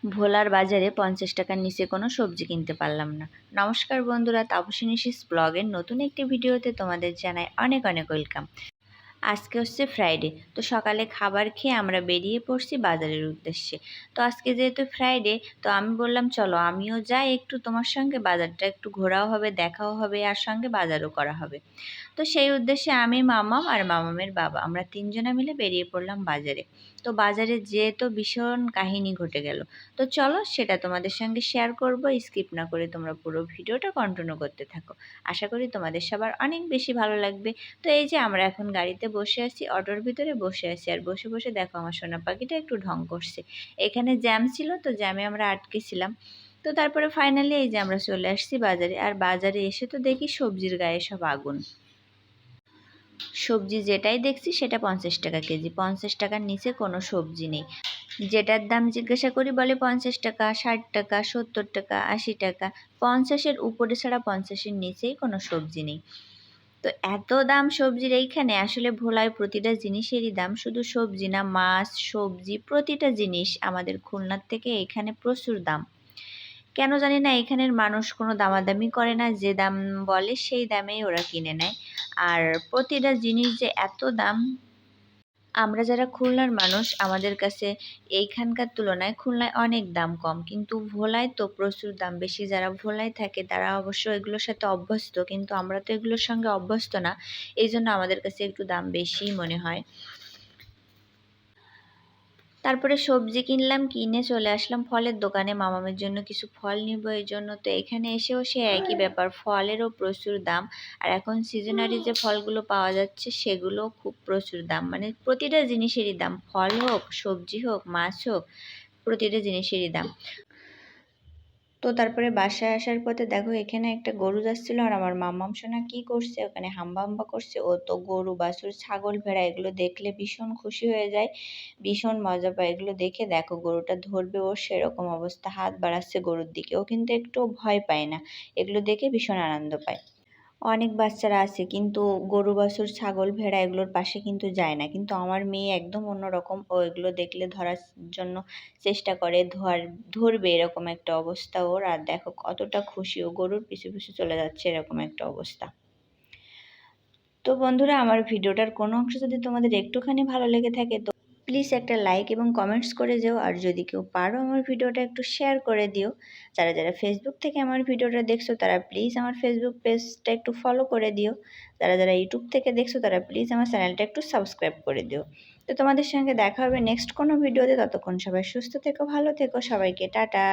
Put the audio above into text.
ভোলার বাজারে ৫০ টাকার নিচে কোনো সবজি কিনতে পারলাম না। নমস্কার বন্ধুরা, তাপসী ব্লগের নতুন একটি ভিডিওতে তোমাদের জানাই অনেক অনেক ওয়েলকাম। আজকে হচ্ছে ফ্রাইডে, তো সকালে খাবার খেয়ে আমরা বেরিয়ে পড়ছি বাজারের উদ্দেশ্যে। তো আজকে যেহেতু ফ্রাইডে, তো আমি বললাম চলো আমিও যাই, একটু তোমার সঙ্গে বাজারটা একটু ঘোরাও হবে, দেখাও হবে, আর সঙ্গে বাজারও করা হবে। তো সেই উদ্দেশ্যে আমি, মামাম আর মামামের বাবা আমরা তিনজনে মিলে বেরিয়ে পড়লাম বাজারে। তো বাজারে যেয়ে তো ভীষণ কাহিনী ঘটে গেল। তো চলো সেটা তোমাদের সঙ্গে শেয়ার করব, স্কিপ না করে তোমরা পুরো ভিডিওটা কন্টিনিউ করতে থাকো। আশা করি তোমাদের সবার অনেক বেশি ভালো লাগবে। তো এই যে আমরা এখন গাড়িতে বসে আছি, অটোর ভিতরে বসে আছি, আর বসে বসে দেখো আমার সোনা পাখিটা একটু ঢং করছে। এখানে জ্যাম ছিল, তো জ্যামে আমরা আটকেছিলাম। তো তারপরে ফাইনালি এই যে আমরা চলে আসছি বাজারে, আর বাজারে এসে তো দেখি সবজির গায়ে সব আগুন। সবজি যেটাই দেখছি সেটা ৫০ টাকা কেজি, ৫০ টাকার নিচে কোনো সবজি নেই। যেটার দাম জিজ্ঞাসা করি বলে ৫০ টাকা, ৬০ টাকা, ৭০ টাকা, ৮০ টাকা। ৫০-এর উপরে ছাড়া ৫০-এর নিচেই কোনো সবজি নেই। তো এত দাম সবজির এইখানে, আসলে ভোলায় প্রতিটা জিনিসেরই দাম, শুধু সবজি না, মাছ, সবজি, প্রতিটা জিনিস আমাদের খুলনার থেকে এখানে প্রচুর দাম। কেন জানি না এখানের মানুষ কোনো দামাদামি করে না, যে দাম বলে সেই দামেই ওরা কিনে নেয়। আর প্রতিটা জিনিস যে এত দাম, আমরা যারা খুলনার মানুষ আমাদের কাছে এইখানকার তুলনায় খুলনায় অনেক দাম কম, কিন্তু ভোলায় তো প্রচুর দাম বেশি। যারা ভোলায় থাকে তারা অবশ্য এগুলোর সাথে অভ্যস্ত, কিন্তু আমরা তো এগুলোর সঙ্গে অভ্যস্ত না, এই জন্য আমাদের কাছে একটু দাম বেশিই মনে হয়। তারপরে সবজি কিনলাম, কিনে চলে আসলাম ফলের দোকানে, মামামের জন্য কিছু ফল নিব এই জন্য। তো এখানে এসেও সে একই ব্যাপার, ফলেরও প্রচুর দাম। আর এখন সিজনারি যে ফলগুলো পাওয়া যাচ্ছে সেগুলোও খুব প্রচুর দাম, মানে প্রতিটা জিনিসেরই দাম, ফল হোক, সবজি হোক, মাছ হোক, প্রতিটা জিনিসেরই দাম। তো তারপরে বাসায় আসার পথে দেখো এখানে একটা গরু যাচ্ছিল, আর আমার মাম্মাম সোনা কি করছে, ওখানে হাম্বা হাম্বা করছে। ও তো গরু, বাছুর, ছাগল, ভেড়া এগুলো দেখলে ভীষণ খুশি হয়ে যায়, ভীষণ মজা পায় এগুলো দেখে। দেখো গরুটা ধরবে, ও সেরকম অবস্থা, হাত বাড়াচ্ছে গরুর দিকে, ও কিন্তু একটু ভয় পায় না, এগুলো দেখে ভীষণ আনন্দ পায়। অনেক বাচ্চারা আছে কিন্তু গরু, বাছুর, ছাগল, ভেড়া এগুলোর পাশে কিন্তু যায় না, কিন্তু আমার মেয়ে একদম অন্যরকম, ও এগুলো দেখলে ধরার জন্য চেষ্টা করে, ধরবে এরকম একটা অবস্থা ওর। আর দেখো কতটা খুশি, ও গরুর পিছু পিছু চলে যাচ্ছে, এরকম একটা অবস্থা। তো বন্ধুরা, আমার ভিডিওটার কোনো অংশ যদি তোমাদের একটুখানি ভালো লেগে থাকে তো প্লিজ একটা লাইক এবং কমেন্টস করে যেও, আর যদি কেউ পারো আমার ভিডিওটা একটু শেয়ার করে দিও। যারা যারা ফেসবুক থেকে আমার ভিডিওটা দেখছো তারা প্লিজ আমার ফেসবুক পেজটা একটু ফলো করে দিও। যারা যারা ইউটিউব থেকে দেখছো তারা প্লিজ আমার চ্যানেলটা একটু সাবস্ক্রাইব করে দিও। তো তোমাদের সঙ্গে দেখা হবে নেক্সট কোনো ভিডিওতে, ততক্ষণ সবাই সুস্থ থেকো, ভালো থেকো, সবাইকে টাটা।